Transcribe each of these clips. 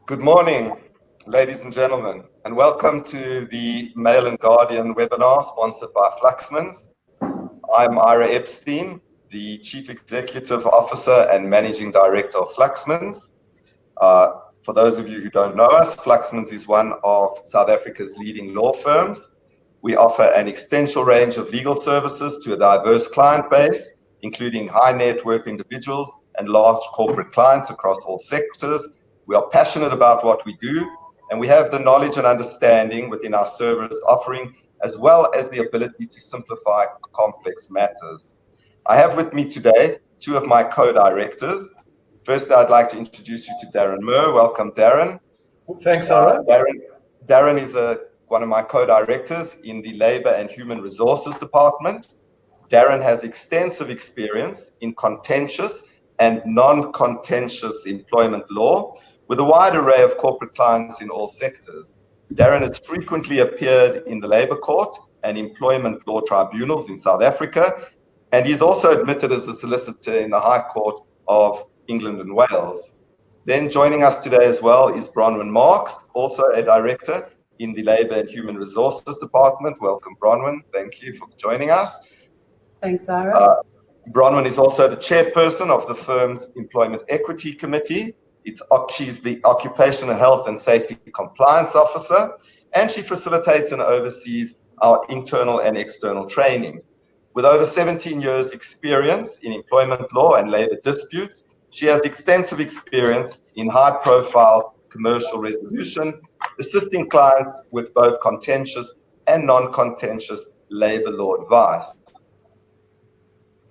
Good morning, ladies and gentlemen, and welcome to the Mail and Guardian webinar sponsored by Fluxmans. I'm Ira Epstein, the Chief Executive Officer and Managing Director of Fluxmans. For those of you who don't know us, Fluxmans is one of South Africa's leading law firms. We offer an extensive range of legal services to a diverse client base, including high net worth individuals and large corporate clients across all sectors. We are passionate about what we do, and we have the knowledge and understanding within our service offering, as well as the ability to simplify complex matters. I have with me today two of my co-directors. First, I'd like to introduce you to Darren Moore. Welcome, Darren. Thanks, Ira. Darren is one of my co-directors in the Labour and Human Resources Department. Darren has extensive experience in contentious and non-contentious employment law, with a wide array of corporate clients in all sectors. Darren has frequently appeared in the Labour Court and employment law tribunals in South Africa, and he's also admitted as a solicitor in the High Court of England and Wales. Then joining us today as well is Bronwyn Marks, also a director in the Labour and Human Resources Department. Welcome, Bronwyn. Thank you for joining us. Thanks, Ira. Bronwyn is also the chairperson of the firm's Employment Equity Committee. She's the Occupational Health and Safety Compliance Officer, and she facilitates and oversees our internal and external training. With over 17 years experience in employment law and labour disputes, she has extensive experience in high-profile commercial resolution, assisting clients with both contentious and non-contentious labour law advice.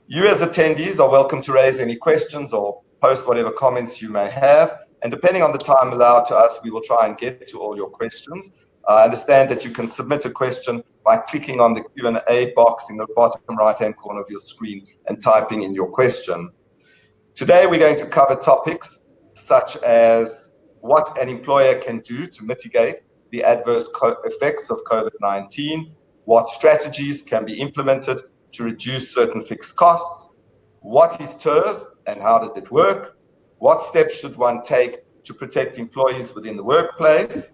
You as attendees are welcome to raise any questions or post whatever comments you may have, and depending on the time allowed to us, we will try and get to all your questions. I understand that you can submit a question by clicking on the Q&A box in the bottom right-hand corner of your screen and typing in your question. Today, we're going to cover topics such as what an employer can do to mitigate the adverse effects of COVID-19, what strategies can be implemented to reduce certain fixed costs, what is TERS and how does it work, what steps should one take to protect employees within the workplace.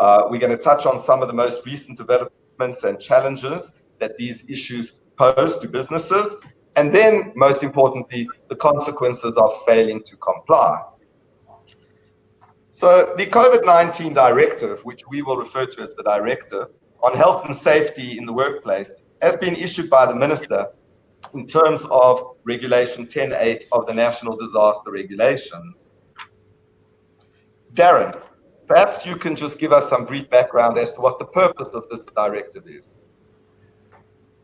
We're going to touch on some of the most recent developments and challenges that these issues pose to businesses, and then, most importantly, the consequences of failing to comply. So the COVID-19 directive, which we will refer to as the Directive on Health and Safety in the Workplace, has been issued by the Minister in terms of Regulation 10.8 of the National Disaster Regulations. Darren, perhaps you can just give us some brief background as to what the purpose of this directive is.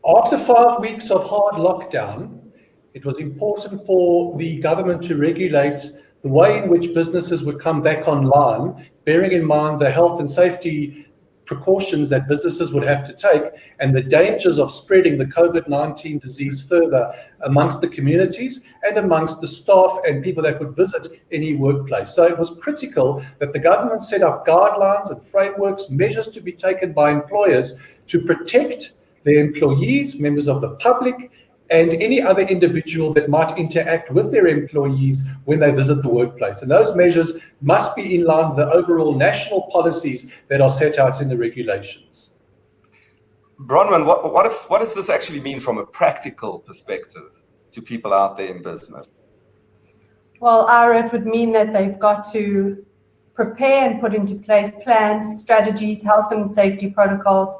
After 5 weeks of hard lockdown, it was important for the government to regulate the way in which businesses would come back online, bearing in mind the health and safety precautions that businesses would have to take and the dangers of spreading the COVID-19 disease further amongst the communities and amongst the staff and people that would visit any workplace. So it was critical that the government set up guidelines and frameworks, measures to be taken by employers to protect their employees, members of the public, and any other individual that might interact with their employees when they visit the workplace. And those measures must be in line with the overall national policies that are set out in the regulations. Bronwyn, what does this actually mean from a practical perspective to people out there in business? Well, Ira, it would mean that they've got to prepare and put into place plans, strategies, health and safety protocols,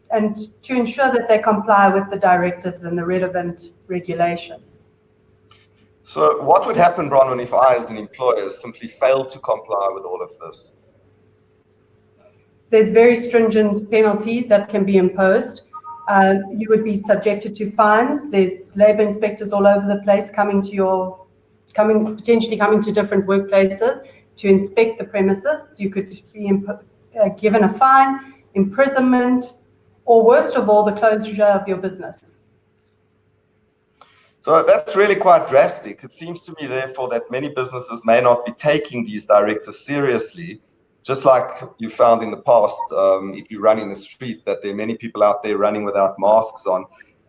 and to ensure that they comply with the directives and the relevant regulations. So what would happen, Bronwyn, if I as an employer simply failed to comply with all of this? There's very stringent penalties that can be imposed. You would be subjected to fines. There's labour inspectors all over the place potentially coming to different workplaces to inspect the premises. You could be given a fine, imprisonment, or worst of all, the closure of your business. So that's really quite drastic. It seems to me, therefore, that many businesses may not be taking these directives seriously, just like you found in the past, if you run in the street, that there are many people out there running without masks on.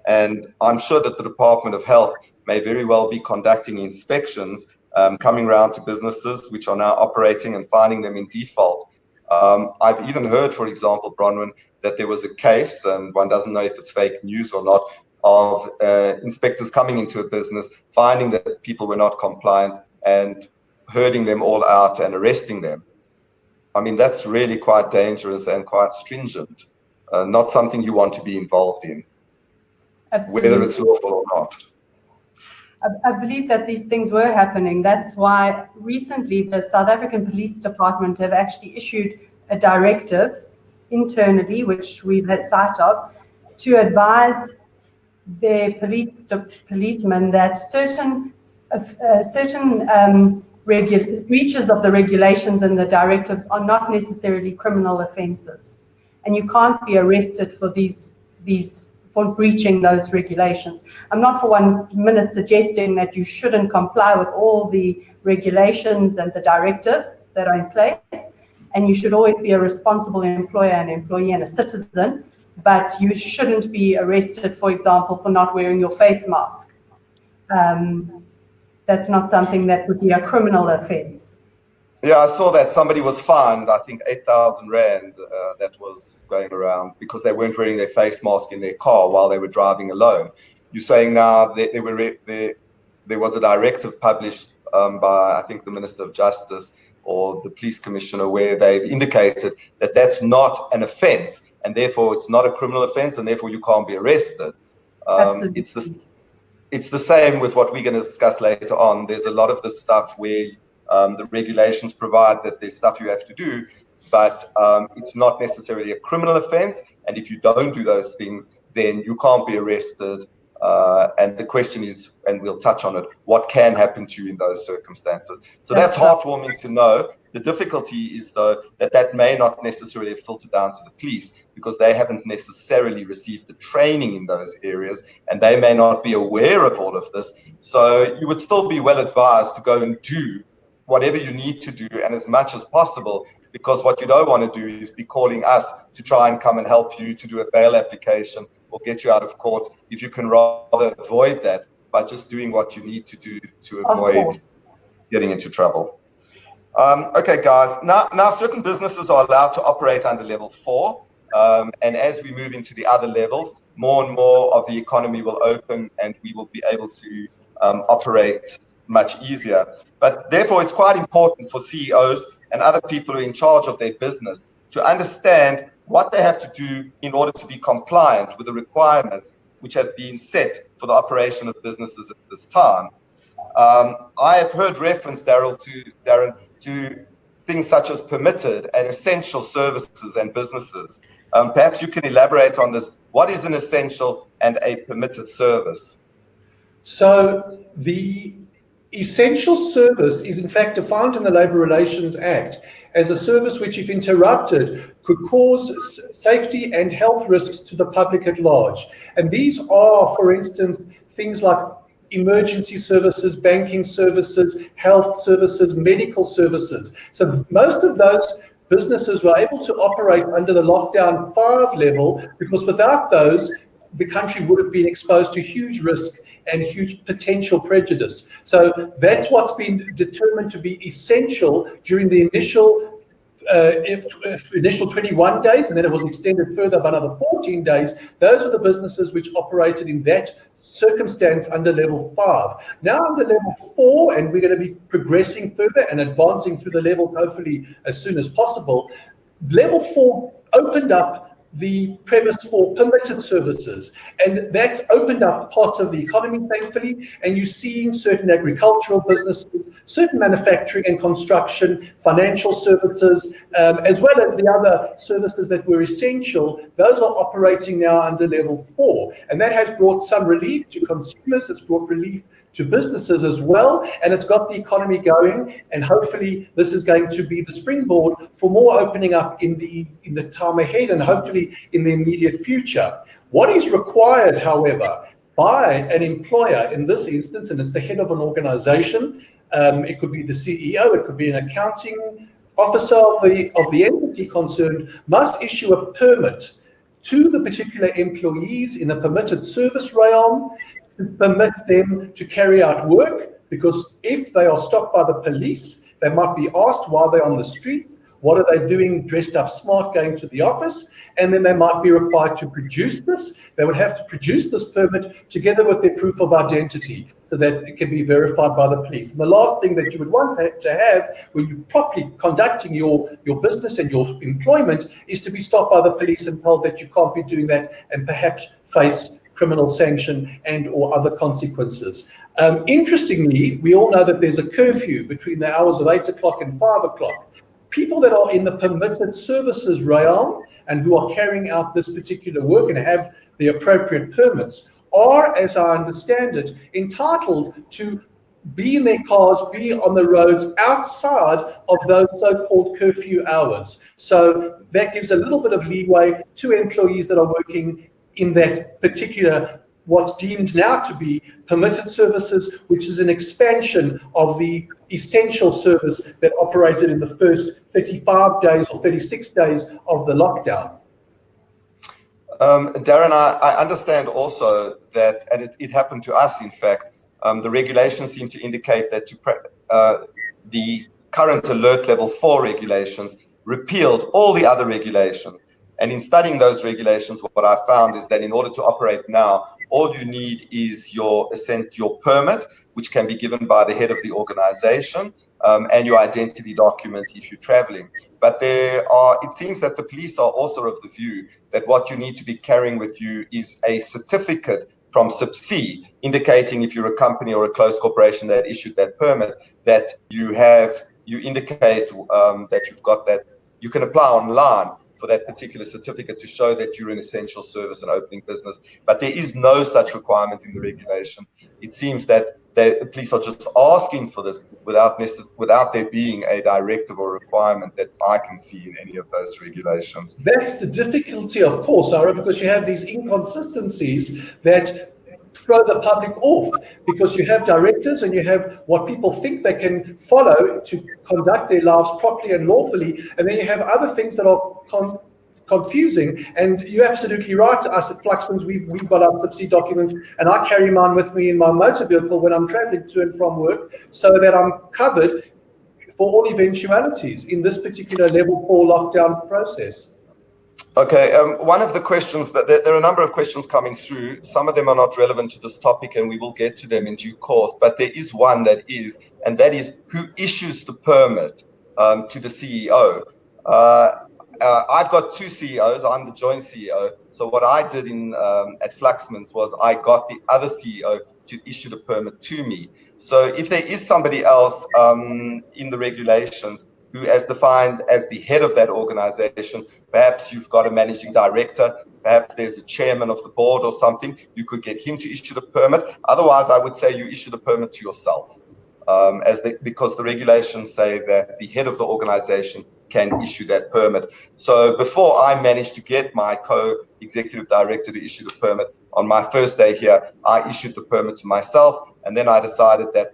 And I'm sure that the Department of Health may very well be conducting inspections coming around to businesses which are now operating and finding them in default. I've even heard, for example, Bronwyn, that there was a case, and one doesn't know if it's fake news or not, of inspectors coming into a business, finding that people were not compliant and herding them all out and arresting them. I mean, that's really quite dangerous and quite stringent. Not something you want to be involved in, Absolutely. whether it's lawful or not. I believe that these things were happening. That's why recently the South African Police Department have actually issued a directive internally, which we've had sight of, to advise their policemen that certain breaches of the regulations and the directives are not necessarily criminal offences, and you can't be arrested for for breaching those regulations. I'm not for 1 minute suggesting that you shouldn't comply with all the regulations and the directives that are in place, and you should always be a responsible employer and employee and a citizen, but you shouldn't be arrested, for example, for not wearing your face mask. That's not something that would be a criminal offence. Yeah, I saw that somebody was fined, I think 8,000 Rand, that was going around because they weren't wearing their face mask in their car while they were driving alone. You're saying now that there was a directive published by, I think, the Minister of Justice or the Police Commissioner, where they've indicated that that's not an offence, and therefore it's not a criminal offence, and therefore you can't be arrested. Absolutely. It's the same with what we're going to discuss later on. There's a lot of this stuff where the regulations provide that there's stuff you have to do, but it's not necessarily a criminal offense. And if you don't do those things, then you can't be arrested. And the question is, and we'll touch on it, what can happen to you in those circumstances? So that's heartwarming to know. The difficulty is, though, that may not necessarily filter down to the police because they haven't necessarily received the training in those areas, and they may not be aware of all of this. So you would still be well advised to go and do whatever you need to do, and as much as possible, because what you don't want to do is be calling us to try and come and help you to do a bail application or get you out of court, if you can rather avoid that by just doing what you need to do to avoid getting into trouble. Okay, guys, now certain businesses are allowed to operate under level 4, and as we move into the other levels, more and more of the economy will open and we will be able to operate much easier. But therefore, it's quite important for CEOs and other people who are in charge of their business to understand what they have to do in order to be compliant with the requirements which have been set for the operation of businesses at this time. I have heard reference, Darren, to things such as permitted and essential services and businesses. Perhaps you can elaborate on this. What is an essential and a permitted service? So the essential service is in fact defined in the Labour Relations Act as a service which, if interrupted, could cause safety and health risks to the public at large. And these are, for instance, things like emergency services, banking services, health services, medical services. So most of those businesses were able to operate under the lockdown 5 level because without those, the country would have been exposed to huge risk and huge potential prejudice. So that's what's been determined to be essential during the initial 21 days, and then it was extended further by another 14 days. Those are the businesses which operated in that circumstance under level 5. Now under level 4, and we're going to be progressing further and advancing through the level hopefully as soon as possible. Level 4 opened up the premise for permitted services, and that's opened up parts of the economy, thankfully, and you're seeing certain agricultural businesses, certain manufacturing and construction, financial services, as well as the other services that were essential. Those are operating now under level 4, and that has brought some relief to consumers. It's brought relief to businesses as well, and it's got the economy going, and hopefully this is going to be the springboard for more opening up in the time ahead and hopefully in the immediate future. What is required, however, by an employer in this instance, and it's the head of an organization, it could be the CEO, it could be an accounting officer of the entity concerned, must issue a permit to the particular employees in a permitted service realm to permit them to carry out work, because if they are stopped by the police, they might be asked why they're on the street, what are they doing dressed up smart going to the office, and then they might be required to produce this. They would have to produce this permit together with their proof of identity so that it can be verified by the police. And the last thing that you would want to have when you're properly conducting your business and your employment is to be stopped by the police and told that you can't be doing that and perhaps face criminal sanction and or other consequences. Interestingly, we all know that there's a curfew between the hours of 8 o'clock and 5 o'clock. People that are in the permitted services realm and who are carrying out this particular work and have the appropriate permits are, as I understand it, entitled to be in their cars, be on the roads outside of those so-called curfew hours. So that gives a little bit of leeway to employees that are working in that particular, what's deemed now to be permitted services, which is an expansion of the essential service that operated in the first 35 days or 36 days of the lockdown. Darren, I understand also that, and it happened to us, in fact, the regulations seem to indicate that the current alert level 4 regulations repealed all the other regulations. And in studying those regulations, what I found is that in order to operate now, all you need is your permit, which can be given by the head of the organization, and your identity document if you're traveling. But it seems that the police are also of the view that what you need to be carrying with you is a certificate from SIP-C, indicating if you're a company or a closed corporation that issued that permit, that you indicate that you've got that. You can apply online for that particular certificate to show that you're an essential service and opening business. But there is no such requirement in the regulations. It seems that the police are just asking for this without there being a directive or requirement that I can see in any of those regulations. That's the difficulty, of course, Sarah, because you have these inconsistencies that throw the public off, because you have directives and you have what people think they can follow to conduct their lives properly and lawfully, and then you have other things that are confusing. And you're absolutely right. Us at Fluxmans, we've got our SIP-C documents, and I carry mine with me in my motor vehicle when I'm traveling to and from work, so that I'm covered for all eventualities in this particular level 4 lockdown process. Okay, one of the questions, that there are a number of questions coming through. Some of them are not relevant to this topic, and we will get to them in due course. But there is one that is, and that is who issues the permit to the CEO. I've got 2 CEOs. I'm the joint CEO. So what I did at Fluxmans was I got the other CEO to issue the permit to me. So if there is somebody else in the regulations who, as defined as the head of that organization, perhaps you've got a managing director, perhaps there's a chairman of the board or something, you could get him to issue the permit. Otherwise, I would say you issue the permit to yourself, because the regulations say that the head of the organization can issue that permit. So before I managed to get my co-executive director to issue the permit, on my first day here, I issued the permit to myself, and then I decided that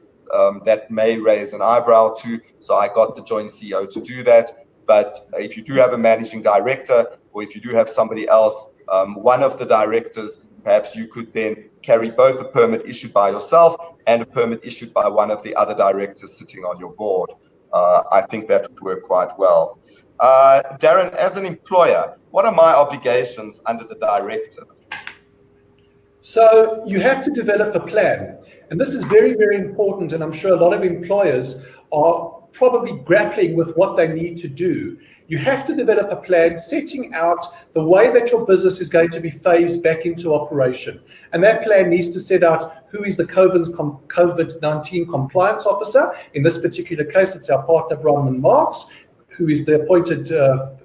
that may raise an eyebrow too, so I got the joint CEO to do that. But if you do have a managing director, or if you do have somebody else, one of the directors, perhaps you could then carry both a permit issued by yourself and a permit issued by one of the other directors sitting on your board. I think that would work quite well. Darren, as an employer, what are my obligations under the directive? So you have to develop a plan. And this is very, very important. And I'm sure a lot of employers are probably grappling with what they need to do. You have to develop a plan setting out the way that your business is going to be phased back into operation. And that plan needs to set out who is the COVID-19 compliance officer. In this particular case, it's our partner, Bronwyn Marks, who is the appointed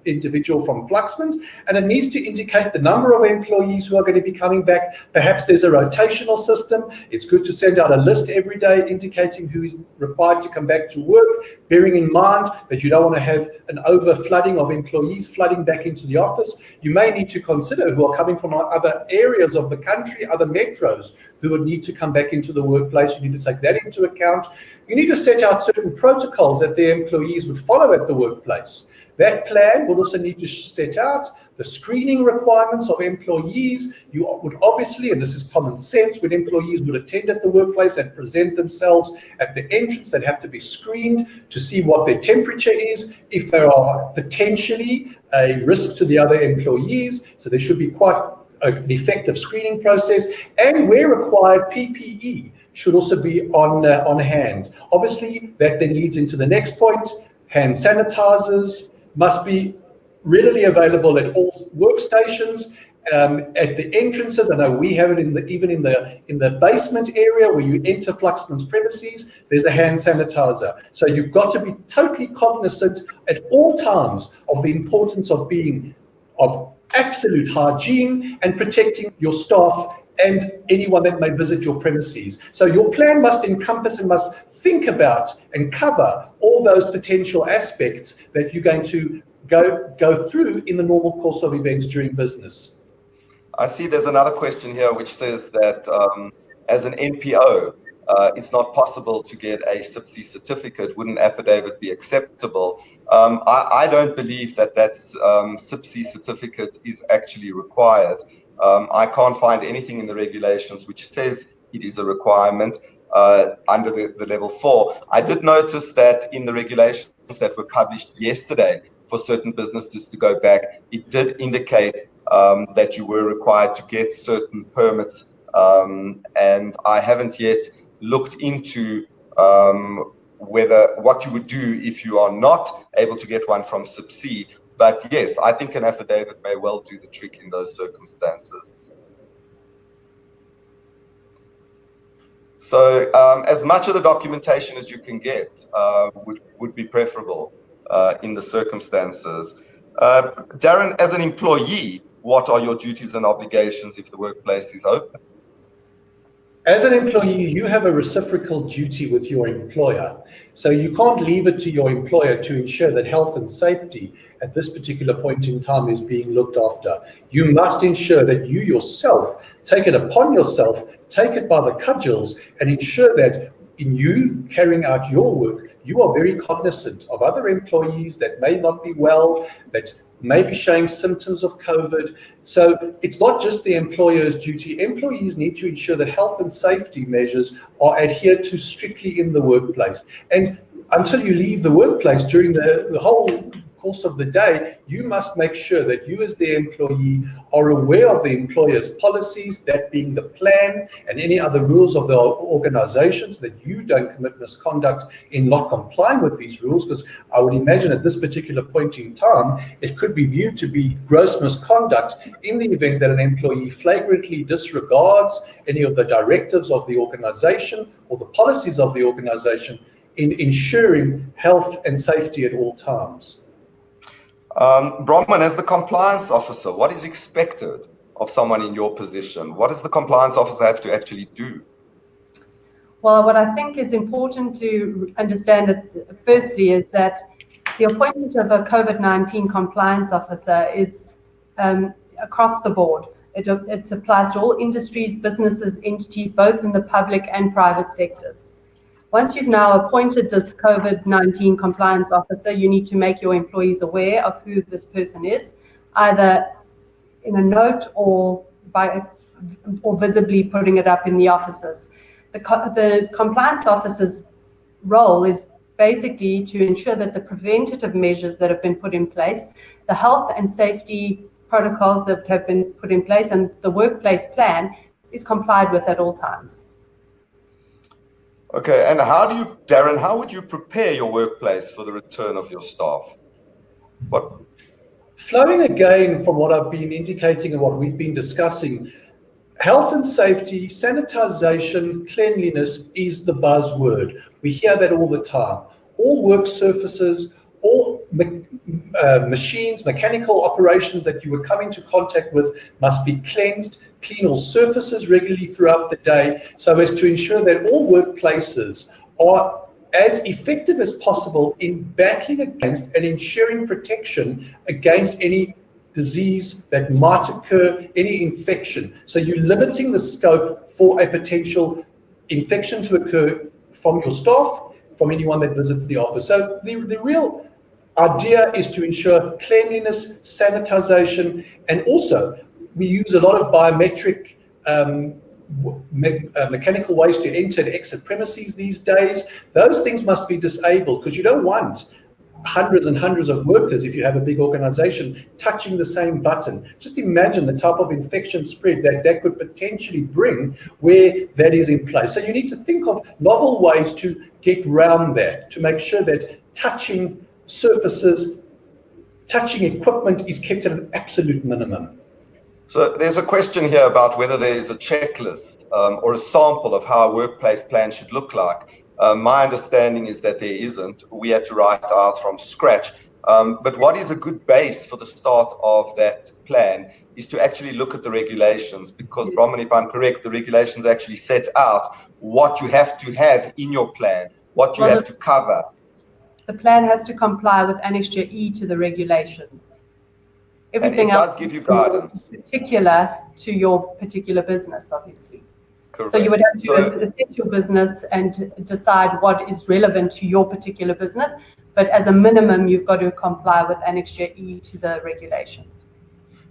individual from Fluxmans, and it needs to indicate the number of employees who are going to be coming back. Perhaps there's a rotational system. It's good to send out a list every day indicating who is required to come back to work, bearing in mind that you don't want to have an overflooding of employees flooding back into the office. You may need to consider who are coming from other areas of the country, other metros, who would need to come back into the workplace. You need to take that into account. You need to set out certain protocols that the employees would follow at the workplace. That plan will also need to set out the screening requirements of employees. You would obviously, and this is common sense, when employees would attend at the workplace and present themselves at the entrance, they'd have to be screened to see what their temperature is, if they are potentially a risk to the other employees. So there should be quite an effective screening process, and where required, PPE should also be on hand. Obviously, that then leads into the next point. Hand sanitizers must be readily available at all workstations, at the entrances. I know we have it even in the basement area where you enter Fluxmans premises. There's a hand sanitizer. So you've got to be totally cognizant at all times of the importance of absolute hygiene and protecting your staff and anyone that may visit your premises. So your plan must encompass and must think about and cover all those potential aspects that you're going to go through in the normal course of events during business. I see there's another question here which says that as an NPO, it's not possible to get a SIPC certificate. Would an affidavit be acceptable? I don't believe that SIPC certificate is actually required. I can't find anything in the regulations which says it is a requirement under the level 4. I did notice that in the regulations that were published yesterday for certain businesses to go back, it did indicate that you were required to get certain permits, and I haven't yet looked into what you would do if you are not able to get one from SIPC. But yes, I think an affidavit may well do the trick in those circumstances. So as much of the documentation as you can get would be preferable in the circumstances. Darren, as an employee, what are your duties and obligations if the workplace is open? As an employee, you have a reciprocal duty with your employer. So you can't leave it to your employer to ensure that health and safety at this particular point in time is being looked after. You must ensure that you yourself take it upon yourself, take it by the cudgels, and ensure that in you carrying out your work, you are very cognizant of other employees that may not be well, that may be showing symptoms of COVID. So it's not just the employer's duty. Employees need to ensure that health and safety measures are adhered to strictly in the workplace. And until you leave the workplace during the whole course of the day, you must make sure that you as the employee are aware of the employer's policies, that being the plan and any other rules of the organizations, that you don't commit misconduct in not complying with these rules, because I would imagine at this particular point in time, it could be viewed to be gross misconduct in the event that an employee flagrantly disregards any of the directives of the organization or the policies of the organization in ensuring health and safety at all times. Bronwyn, as the compliance officer, what is expected of someone in your position? What does the compliance officer have to actually do? Well, what I think is important to understand firstly is that the appointment of a COVID-19 compliance officer is across the board. It applies to all industries, businesses, entities, both in the public and private sectors. Once you've now appointed this COVID-19 compliance officer, you need to make your employees aware of who this person is, either in a note or visibly putting it up in the offices. The compliance officer's role is basically to ensure that the preventative measures that have been put in place, the health and safety protocols that have been put in place, and the workplace plan is complied with at all times. Okay, and Darren, how would you prepare your workplace for the return of your staff? Flowing again from what I've been indicating and what we've been discussing, health and safety, sanitization, cleanliness is the buzzword. We hear that all the time. All work surfaces, all machines, mechanical operations that you would come into contact with must be cleansed. Clean all surfaces regularly throughout the day, so as to ensure that all workplaces are as effective as possible in battling against and ensuring protection against any disease that might occur, any infection. So you're limiting the scope for a potential infection to occur from your staff, from anyone that visits the office. So the real idea is to ensure cleanliness, sanitization, and also we use a lot of biometric mechanical ways to enter and exit premises these days. Those things must be disabled because you don't want hundreds and hundreds of workers, if you have a big organization, touching the same button. Just imagine the type of infection spread that could potentially bring where that is in place. So you need to think of novel ways to get around that, to make sure that touching surfaces, touching equipment is kept at an absolute minimum. So there's a question here about whether there is a checklist or a sample of how a workplace plan should look like. My understanding is that there isn't. We had to write ours from scratch. But what is a good base for the start of that plan is to actually look at the regulations, because Bronwyn, if I'm correct, the regulations actually set out what you have to have in your plan, what you have to cover. The plan has to comply with Annexure E to the regulations. Everything else does give you guidance. Particular to your particular business, obviously. Correct. So you would have to assess your business and decide what is relevant to your particular business. But as a minimum, you've got to comply with Annexure E to the regulations.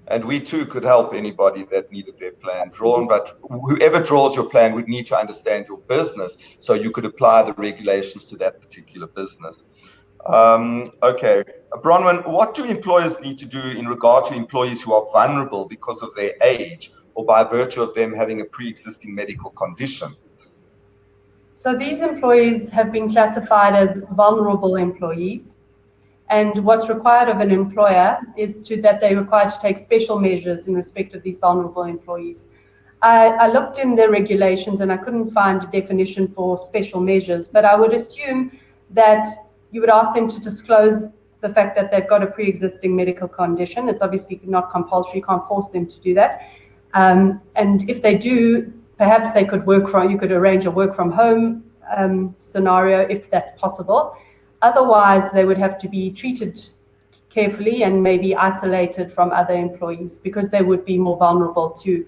And we too could help anybody that needed their plan drawn, but whoever draws your plan would need to understand your business so you could apply the regulations to that particular business. Okay, Bronwyn, what do employers need to do in regard to employees who are vulnerable because of their age or by virtue of them having a pre-existing medical condition? So these employees have been classified as vulnerable employees. And what's required of an employer is that they're required to take special measures in respect of these vulnerable employees. I looked in the regulations and I couldn't find a definition for special measures, but I would assume that you would ask them to disclose the fact that they've got a pre-existing medical condition. It's obviously not compulsory, you can't force them to do that. And if they do, perhaps they could you could arrange a work from home scenario if that's possible. Otherwise, they would have to be treated carefully and maybe isolated from other employees because they would be more vulnerable to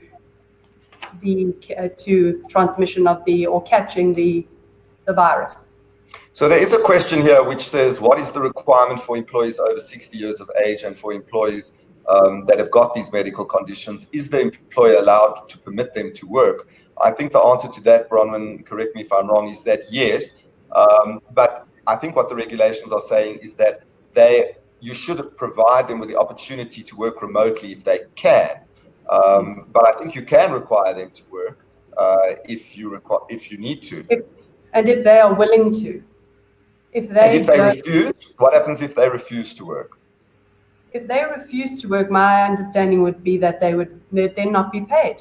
transmission of or catching the virus. So there is a question here which says, what is the requirement for employees over 60 years of age and for employees that have got these medical conditions? Is the employer allowed to permit them to work? I think the answer to that, Bronwyn, correct me if I'm wrong, is that yes. But I think what the regulations are saying is that you should provide them with the opportunity to work remotely if they can. But I think you can require them to work if you need to. If they are willing to. If they refuse, what happens if they refuse to work? If they refuse to work, my understanding would be that they'd then not be paid.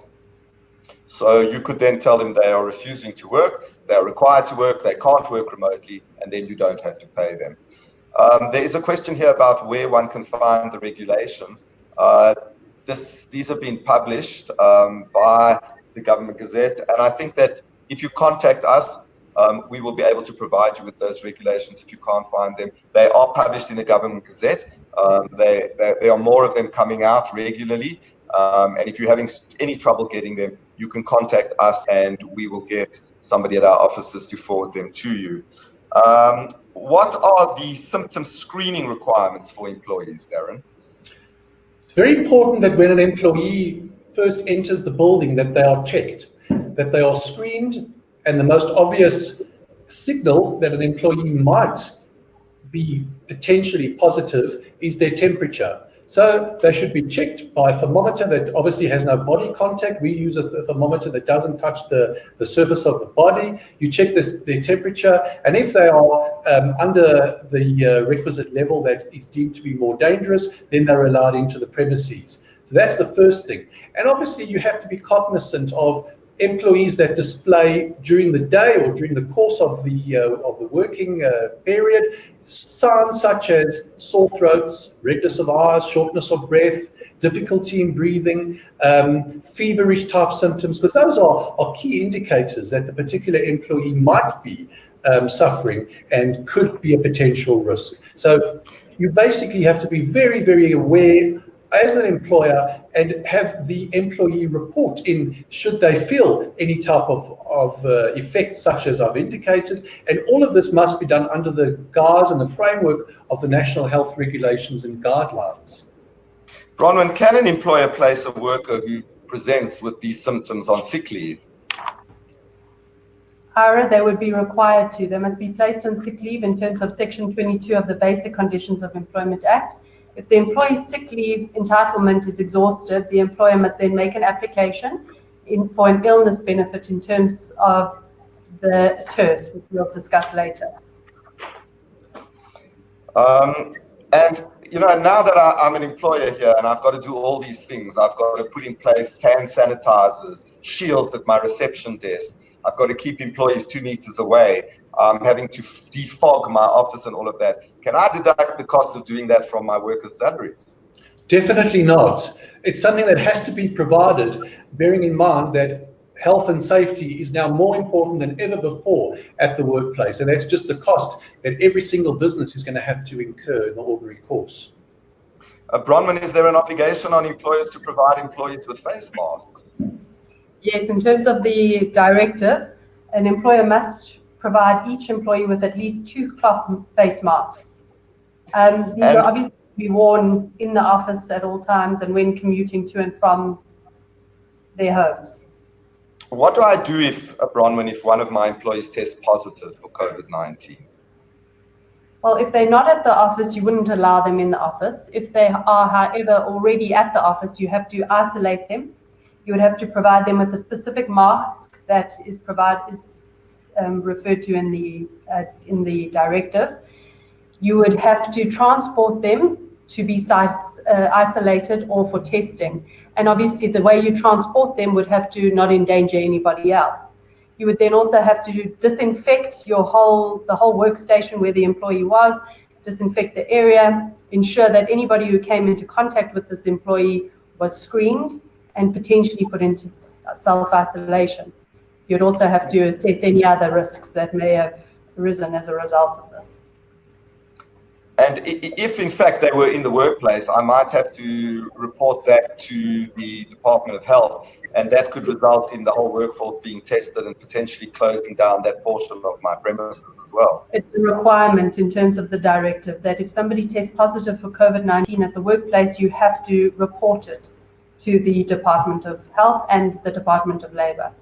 So you could then tell them they are refusing to work, they are required to work, they can't work remotely, and then you don't have to pay them. There is a question here about where one can find the regulations. These have been published by the Government Gazette, and I think that if you contact us, we will be able to provide you with those regulations if you can't find them. They are published in the Government Gazette. There are more of them coming out regularly. And if you're having any trouble getting them, you can contact us and we will get somebody at our offices to forward them to you. What are the symptom screening requirements for employees, Darren? It's very important that when an employee first enters the building that they are checked, that they are screened, and the most obvious signal that an employee might be potentially positive is their temperature. So they should be checked by a thermometer that obviously has no body contact. We use a thermometer that doesn't touch the surface of the body. You check their temperature, and if they are under the requisite level that is deemed to be more dangerous, then they're allowed into the premises. So that's the first thing. And obviously you have to be cognizant of employees that display during the day or during the course of the working period signs such as sore throats, redness of eyes, shortness of breath, difficulty in breathing, feverish type symptoms, because those are key indicators that the particular employee might be suffering and could be a potential risk. So you basically have to be very, very aware as an employer and have the employee report in should they feel any type of effect such as I've indicated, and all of this must be done under the guise and the framework of the national health regulations and guidelines. Bronwyn, can an employer place a worker who presents with these symptoms on sick leave? Ira, they would be required to. They must be placed on sick leave in terms of Section 22 of the Basic Conditions of Employment Act. If the employee's sick leave entitlement is exhausted, the employer must then make an application for an illness benefit in terms of the TERS, which we'll discuss later. And now that I'm an employer here and I've got to do all these things, I've got to put in place hand sanitizers, shields at my reception desk, I've got to keep employees 2 meters away, I'm having to defog my office and all of that. Can I deduct the cost of doing that from my workers' salaries? Definitely not. It's something that has to be provided, bearing in mind that health and safety is now more important than ever before at the workplace. And that's just the cost that every single business is going to have to incur in the ordinary course. Bronwyn, is there an obligation on employers to provide employees with face masks? Yes, in terms of the directive, an employer must provide each employee with at least 2 cloth face masks. These are obviously to be worn in the office at all times and when commuting to and from their homes. What do I do Bronwyn, if one of my employees tests positive for COVID-19? Well, if they're not at the office, you wouldn't allow them in the office. If they are, however, already at the office, you have to isolate them. You would have to provide them with a specific mask that is referred to in the directive. You would have to transport them to be isolated or for testing. And obviously the way you transport them would have to not endanger anybody else. You would then also have to disinfect the whole workstation where the employee was, disinfect the area, ensure that anybody who came into contact with this employee was screened and potentially put into self-isolation. You'd also have to assess any other risks that may have arisen as a result of this. And if in fact they were in the workplace, I might have to report that to the Department of Health, and that could result in the whole workforce being tested and potentially closing down that portion of my premises as well. It's a requirement in terms of the directive that if somebody tests positive for COVID-19 at the workplace, you have to report it to the Department of Health and the Department of Labour.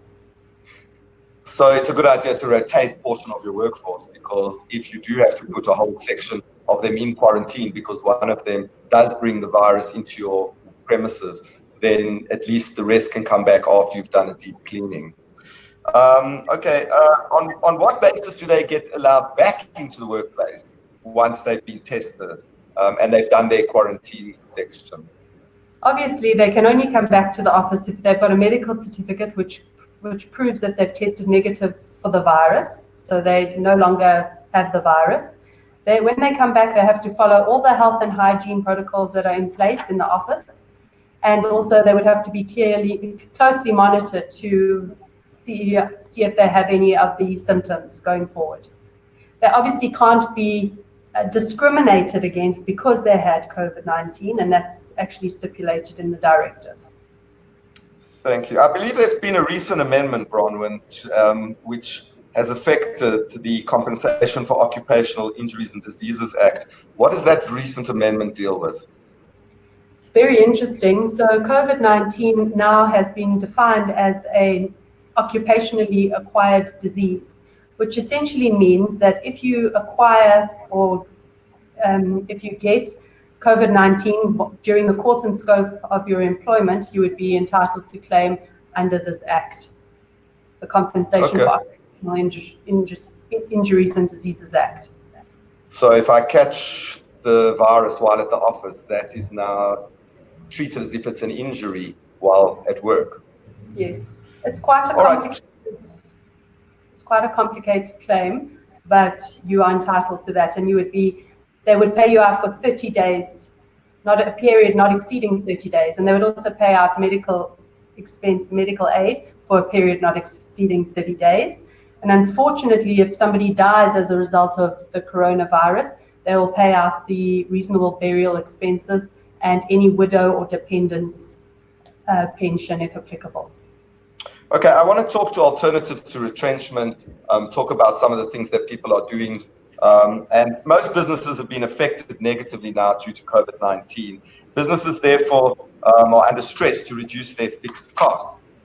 So it's a good idea to rotate a portion of your workforce, because if you do have to put a whole section of them in quarantine because one of them does bring the virus into your premises, then at least the rest can come back after you've done a deep cleaning. On what basis do they get allowed back into the workplace once they've been tested and they've done their quarantine section? Obviously, they can only come back to the office if they've got a medical certificate which proves that they've tested negative for the virus, so they no longer have the virus. When they come back, they have to follow all the health and hygiene protocols that are in place in the office, and also they would have to be closely monitored to see if they have any of these symptoms going forward. They obviously can't be discriminated against because they had COVID-19, and that's actually stipulated in the directive. Thank you. I believe there's been a recent amendment, Bronwyn, which has affected the Compensation for Occupational Injuries and Diseases Act. What does that recent amendment deal with? It's very interesting. So COVID-19 now has been defined as an occupationally acquired disease, which essentially means that if you acquire or if you get COVID-19 during the course and scope of your employment, you would be entitled to claim under this act, the Compensation for Occupational Injuries and Diseases Act. So if I catch the virus while at the office, that is now treated as if it's an injury while at work? Yes, it's quite a complicated claim, but you are entitled to that, and they would pay you out for 30 days, not a period not exceeding 30 days. And they would also pay out medical aid for a period not exceeding 30 days. And unfortunately, if somebody dies as a result of the coronavirus, they will pay out the reasonable burial expenses and any widow or dependents pension if applicable. Okay, I want to talk to alternatives to retrenchment, talk about some of the things that people are doing. And most businesses have been affected negatively now due to COVID-19. Businesses, therefore, are under stress to reduce their fixed costs,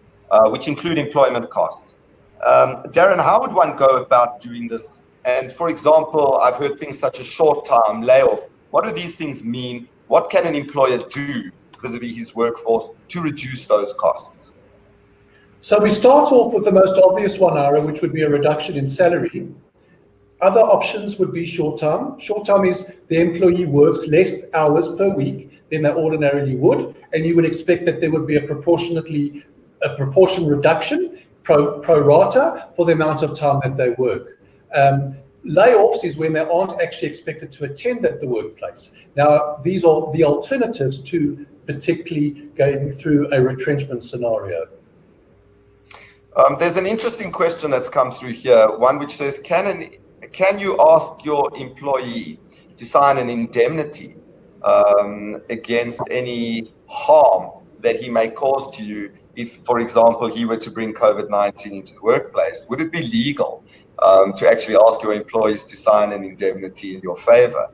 which include employment costs. Darren, how would one go about doing this? And for example, I've heard things such as short-term layoff. What do these things mean? What can an employer do vis-a-vis his workforce to reduce those costs? So we start off with the most obvious one, Ira, which would be a reduction in salary. Other options would be short-term. Short-term is the employee works less hours per week than they ordinarily would, and you would expect that there would be a proportion reduction pro rata for the amount of time that they work. Layoffs is when they aren't actually expected to attend at the workplace. Now, these are the alternatives to particularly going through a retrenchment scenario. There's an interesting question that's come through here, one which says, can you ask your employee to sign an indemnity against any harm that he may cause to you if, for example, he were to bring COVID-19 into the workplace? Would it be legal to actually ask your employees to sign an indemnity in your favor?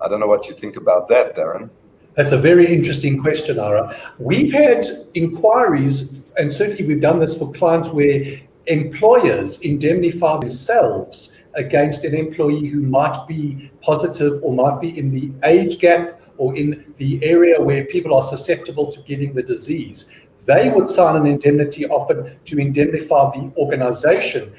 I don't know what you think about that, Darren. That's a very interesting question, Ara. We've had inquiries, and certainly we've done this for clients where employers indemnify themselves against an employee who might be positive or might be in the age gap or in the area where people are susceptible to getting the disease. They would sign an indemnity often to indemnify the organization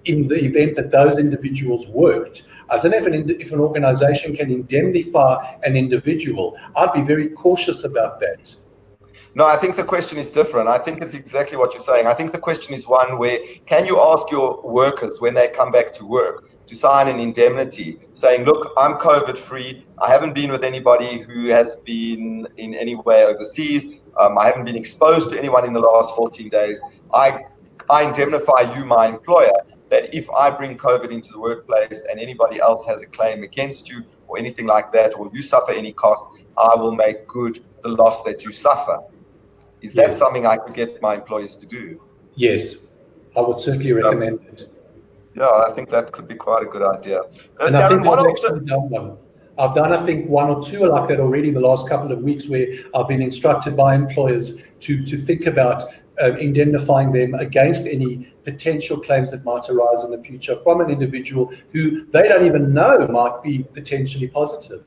in the event that those individuals worked. I don't know if an organization can indemnify an individual. I'd be very cautious about that. No, I think the question is different. I think it's exactly what you're saying. I think the question is one where, can you ask your workers when they come back to work to sign an indemnity saying, look, I'm COVID-free. I haven't been with anybody who has been in any way overseas. I haven't been exposed to anyone in the last 14 days. I indemnify you, my employer, that if I bring COVID into the workplace and anybody else has a claim against you or anything like that, or you suffer any costs, I will make good the loss that you suffer. Is that something I could get my employees to do? Yes, I would certainly recommend it. Yeah, I think that could be quite a good idea. And Darren, I think I've done, I think, one or two like that already in the last couple of weeks, where I've been instructed by employers to think about indemnifying them against any potential claims that might arise in the future from an individual who they don't even know might be potentially positive.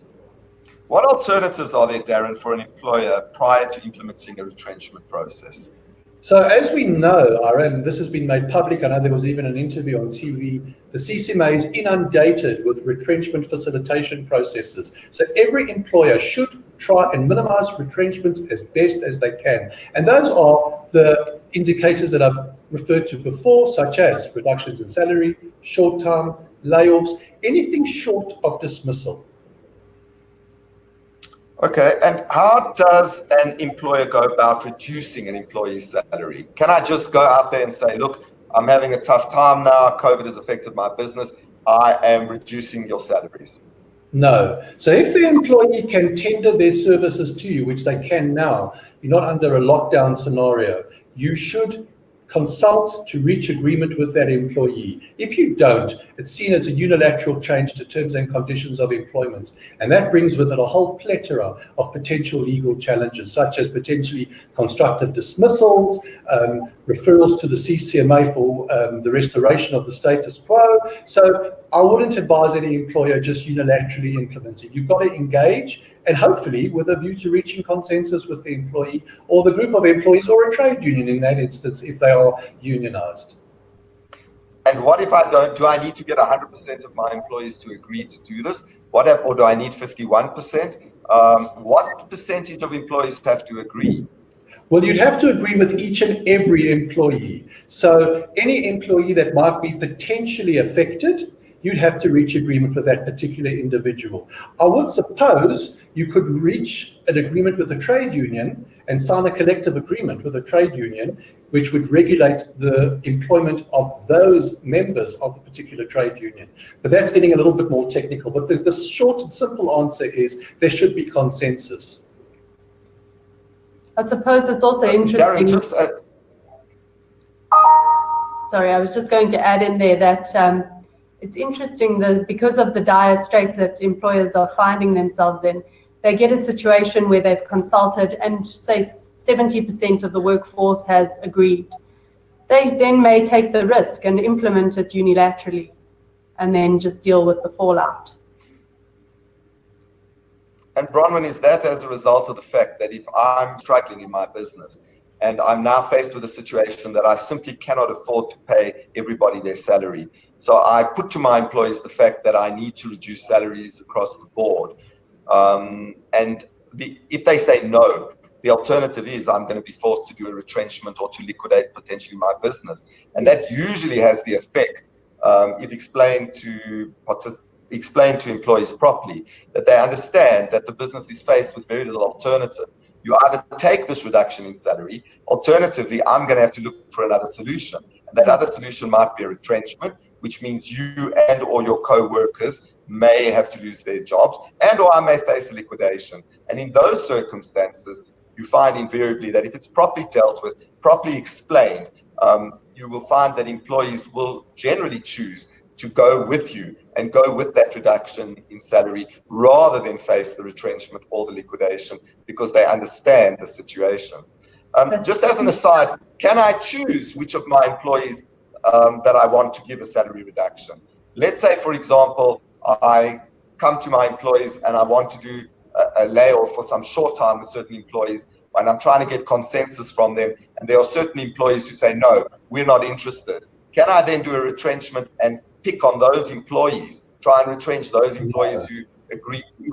What alternatives are there, Darren, for an employer prior to implementing a retrenchment process? So as we know, and this has been made public, I know there was even an interview on TV, the CCMA is inundated with retrenchment facilitation processes. So every employer should try and minimize retrenchments as best as they can. And those are the indicators that I've referred to before, such as reductions in salary, short-term, layoffs, anything short of dismissal. Okay, and how does an employer go about reducing an employee's salary? Can I just go out there and say, look, I'm having a tough time now, COVID has affected my business, I am reducing your salaries? No. So if the employee can tender their services to you, which they can now, you're not under a lockdown scenario, you should consult to reach agreement with that employee. If you don't, it's seen as a unilateral change to terms and conditions of employment. And that brings with it a whole plethora of potential legal challenges, such as potentially constructive dismissals, referrals to the CCMA for the restoration of the status quo. So I wouldn't advise any employer just unilaterally implementing. You've got to engage, and hopefully with a view to reaching consensus with the employee or the group of employees or a trade union in that instance if they are unionized. And what if I don't? Do I need to get 100% of my employees to agree to do this? Or do I need 51%? What percentage of employees have to agree? Well, you'd have to agree with each and every employee. So any employee that might be potentially affected, you'd have to reach agreement with that particular individual. I would suppose you could reach an agreement with a trade union and sign a collective agreement with a trade union, which would regulate the employment of those members of the particular trade union. But that's getting a little bit more technical. But the short and simple answer is there should be consensus. I suppose it's also interesting. Darren, Sorry, I was just going to add in there that it's interesting that because of the dire straits that employers are finding themselves in, they get a situation where they've consulted and say 70% of the workforce has agreed. They then may take the risk and implement it unilaterally and then just deal with the fallout. And Bronwyn, is that as a result of the fact that if I'm struggling in my business and I'm now faced with a situation that I simply cannot afford to pay everybody their salary, so I put to my employees the fact that I need to reduce salaries across the board, and if they say no, the alternative is I'm going to be forced to do a retrenchment or to liquidate potentially my business. And that usually has the effect, if explained to employees properly, that they understand that the business is faced with very little alternative. You either take this reduction in salary, alternatively, I'm going to have to look for another solution. And that other solution might be a retrenchment, which means you and or your co-workers may have to lose their jobs, and or I may face a liquidation. And in those circumstances, you find invariably that if it's properly dealt with, properly explained, you will find that employees will generally choose to go with you and go with that reduction in salary rather than face the retrenchment or the liquidation, because they understand the situation. Just as an aside, can I choose which of my employees that I want to give a salary reduction? Let's say, for example, I come to my employees and I want to do a layoff for some short time with certain employees, and I'm trying to get consensus from them, and there are certain employees who say, no, we're not interested. Can I then do a retrenchment and pick on those employees, try and retrench those employees who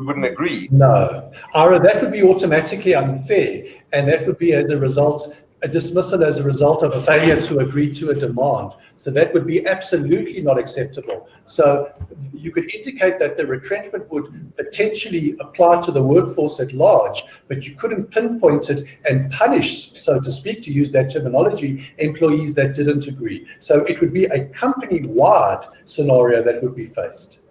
wouldn't agree? No, Ira, that would be automatically unfair, and that would be as a result, a dismissal as a result of a failure to agree to a demand. So that would be absolutely not acceptable. So you could indicate that the retrenchment would potentially apply to the workforce at large, but you couldn't pinpoint it and punish, so to speak, to use that terminology, employees that didn't agree. So it would be a company-wide scenario that would be faced.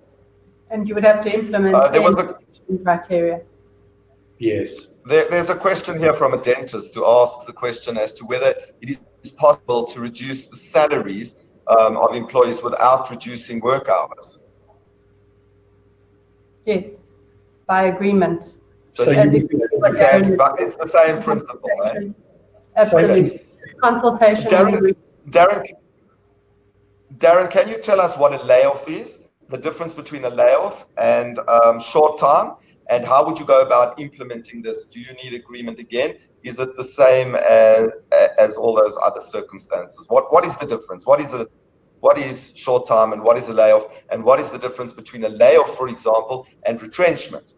And you would have to implement the criteria. Yes. There's a question here from a dentist who asks the question as to whether it is possible to reduce the salaries of employees without reducing work hours. Yes, by agreement. So you can, but it's the same principle, right? Absolutely. Consultation. Darren, can you tell us what a layoff is? The difference between a layoff and short time? And how would you go about implementing this? Do you need agreement again? Is it the same as all those other circumstances? What is the difference? What is short time and what is a layoff? And what is the difference between a layoff, for example, and retrenchment?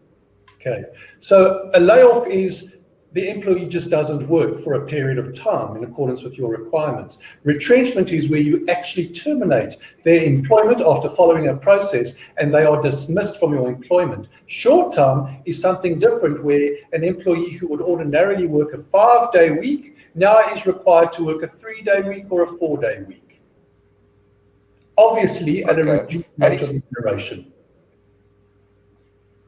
Okay, so a layoff is the employee just doesn't work for a period of time in accordance with your requirements. Retrenchment is where you actually terminate their employment after following a process and they are dismissed from your employment. Short term is something different, where an employee who would ordinarily work a 5-day week now is required to work a 3-day week or a 4-day week. Obviously at a reduced rate of remuneration.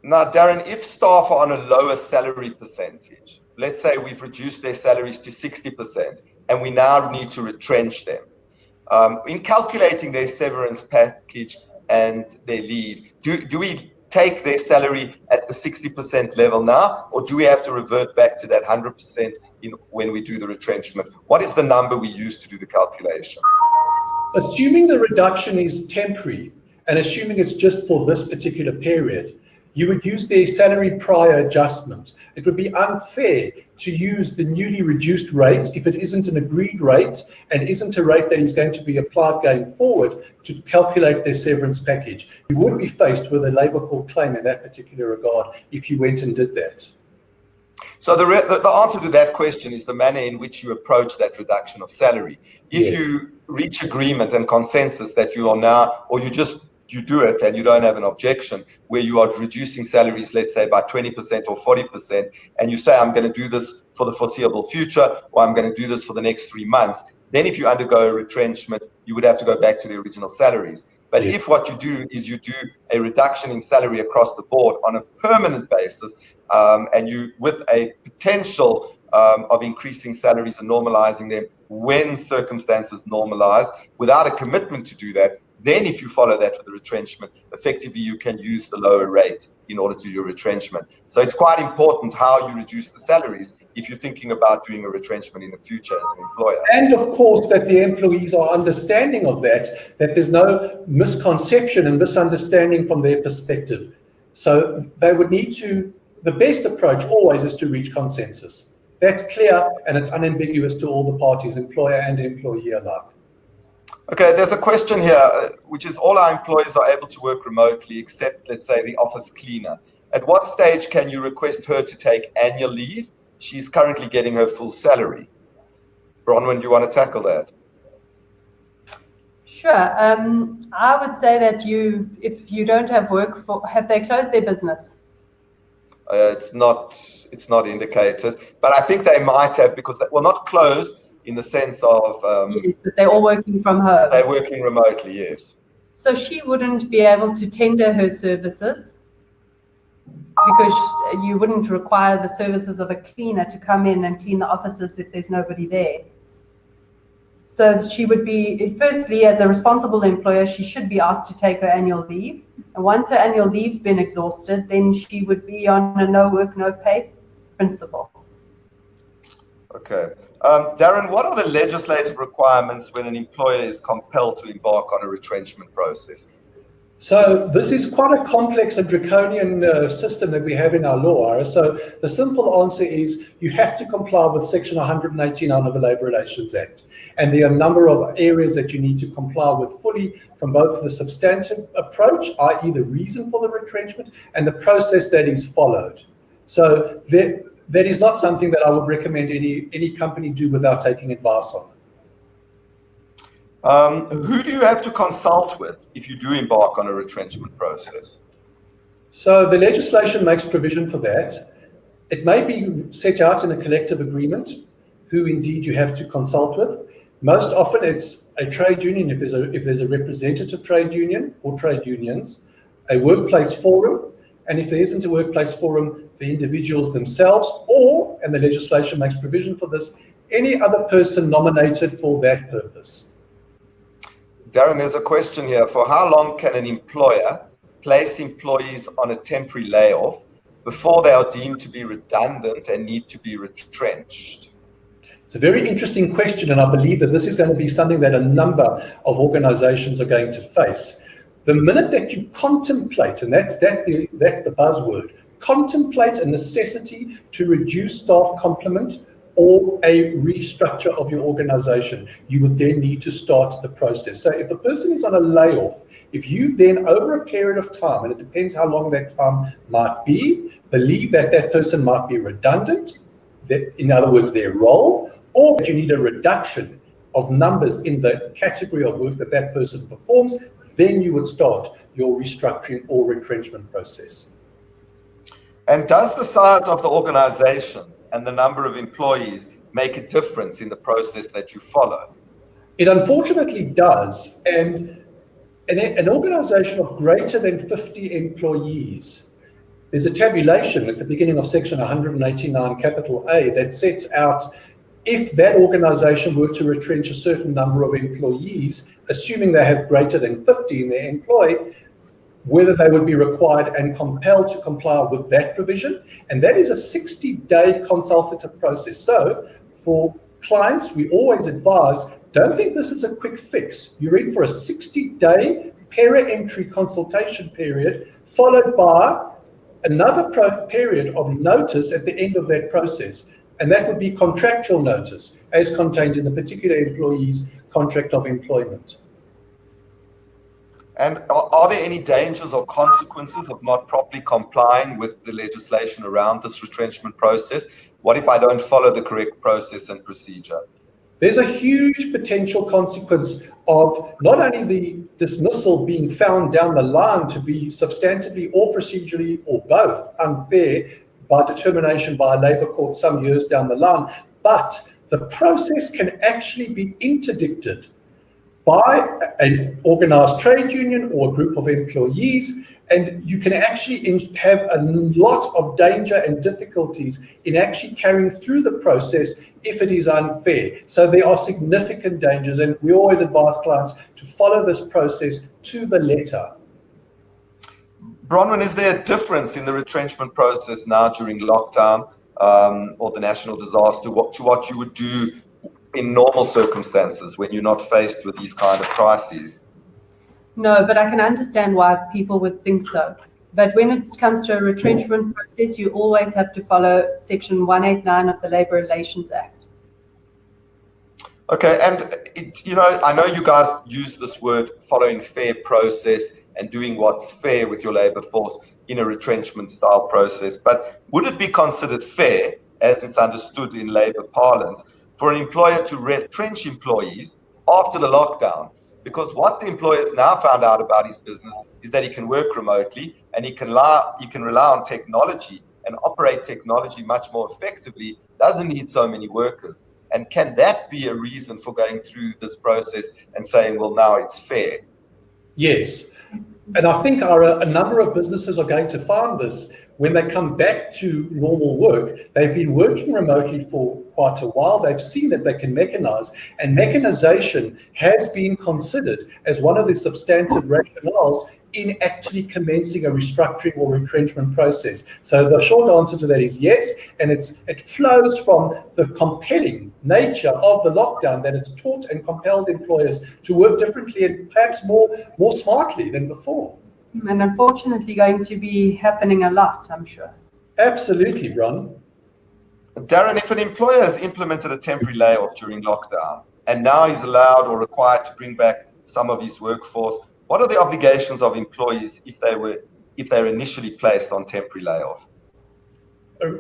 Now, Darren, if staff are on a lower salary percentage, let's say we've reduced their salaries to 60% and we now need to retrench them. In calculating their severance package and their leave, do we take their salary at the 60% level now, or do we have to revert back to that 100% when we do the retrenchment? What is the number we use to do the calculation? Assuming the reduction is temporary and assuming it's just for this particular period, you would use their salary prior adjustment. It would be unfair to use the newly reduced rate if it isn't an agreed rate and isn't a rate that is going to be applied going forward to calculate their severance package. You would be faced with a labour court claim in that particular regard if you went and did that. So the answer to that question is the manner in which you approach that reduction of salary. If you reach agreement and consensus that you are now, or you do it and you don't have an objection, where you are reducing salaries, let's say by 20% or 40%, and you say, I'm going to do this for the foreseeable future, or I'm going to do this for the next 3 months, then if you undergo a retrenchment, you would have to go back to the original salaries. But if what you do is you do a reduction in salary across the board on a permanent basis, and you with a potential of increasing salaries and normalizing them when circumstances normalize without a commitment to do that, then if you follow that with the retrenchment, effectively you can use the lower rate in order to do your retrenchment. So it's quite important how you reduce the salaries if you're thinking about doing a retrenchment in the future as an employer. And of course that the employees are understanding of that there's no misconception and misunderstanding from their perspective. So they would need to, the best approach always is to reach consensus. That's clear and it's unambiguous to all the parties, employer and employee alike. Okay, there's a question here, which is all our employees are able to work remotely except, let's say, the office cleaner. At what stage can you request her to take annual leave? She's currently getting her full salary. Bronwyn, do you want to tackle that? Sure. I would say that if you don't have work for, have they closed their business? It's not indicated, but I think they might have, because, well, not closed in the sense of... yes, but they're all working from home. They're working remotely, yes. So she wouldn't be able to tender her services because you wouldn't require the services of a cleaner to come in and clean the offices if there's nobody there. So she would be, firstly, as a responsible employer, she should be asked to take her annual leave. And once her annual leave's been exhausted, then she would be on a no work, no pay principle. Okay. Darren, what are the legislative requirements when an employer is compelled to embark on a retrenchment process? So this is quite a complex and draconian system that we have in our law. So the simple answer is you have to comply with Section 189 of the Labour Relations Act. And there are a number of areas that you need to comply with fully from both the substantive approach, i.e. the reason for the retrenchment, and the process that is followed. So that is not something that I would recommend any company do without taking advice on. Who do you have to consult with if you do embark on a retrenchment process? So the legislation makes provision for that. It may be set out in a collective agreement who indeed you have to consult with. Most often it's a trade union if there's a representative trade union or trade unions, a workplace forum, and if there isn't a workplace forum, the individuals themselves, or, and the legislation makes provision for this, any other person nominated for that purpose. Darren, there's a question here. For how long can an employer place employees on a temporary layoff before they are deemed to be redundant and need to be retrenched? It's a very interesting question, and I believe that this is going to be something that a number of organizations are going to face. The minute that you contemplate, and that's the buzzword, contemplate a necessity to reduce staff complement or a restructure of your organization, you would then need to start the process. So if the person is on a layoff, if you then over a period of time, and it depends how long that time might be, believe that that person might be redundant, that, in other words, their role, or that you need a reduction of numbers in the category of work that that person performs, then you would start your restructuring or retrenchment process. And does the size of the organization and the number of employees make a difference in the process that you follow? It unfortunately does. And an organization of greater than 50 employees, there's a tabulation at the beginning of Section 189, capital A, that sets out if that organization were to retrench a certain number of employees, assuming they have greater than 50 in their employ, whether they would be required and compelled to comply with that provision. And that is a 60-day consultative process. So for clients, we always advise, don't think this is a quick fix. You're in for a 60-day para-entry consultation period, followed by another period of notice at the end of that process. And that would be contractual notice, as contained in the particular employee's contract of employment. And are there any dangers or consequences of not properly complying with the legislation around this retrenchment process? What if I don't follow the correct process and procedure? There's a huge potential consequence of not only the dismissal being found down the line to be substantively or procedurally or both unfair by determination by a labour court some years down the line, but the process can actually be interdicted by an organized trade union or a group of employees, and you can actually have a lot of danger and difficulties in actually carrying through the process if it is unfair. So there are significant dangers, and we always advise clients to follow this process to the letter. Bronwyn, is there a difference in the retrenchment process now during lockdown or the national disaster to what you would do in normal circumstances when you're not faced with these kind of crises? No, but I can understand why people would think so. But when it comes to a retrenchment process, you always have to follow Section 189 of the Labour Relations Act. Okay, and I know you guys use this word following fair process and doing what's fair with your labour force in a retrenchment style process, but would it be considered fair, as it's understood in labour parlance, for an employer to retrench employees after the lockdown? Because what the employer has now found out about his business is that he can work remotely and he can rely on technology and operate technology much more effectively, doesn't need so many workers. And can that be a reason for going through this process and saying, well, now it's fair? Yes. And I think a number of businesses are going to find this when they come back to normal work. They've been working remotely for quite a while. They've seen that they can mechanize, and mechanization has been considered as one of the substantive rationales in actually commencing a restructuring or retrenchment process. So the short answer to that is yes, and it flows from the compelling nature of the lockdown, that it's taught and compelled employers to work differently and perhaps more smartly than before. And unfortunately going to be happening a lot, I'm sure. Absolutely, Bron. Darren, if an employer has implemented a temporary layoff during lockdown and now is allowed or required to bring back some of his workforce, what are the obligations of employees if they're initially placed on temporary layoff?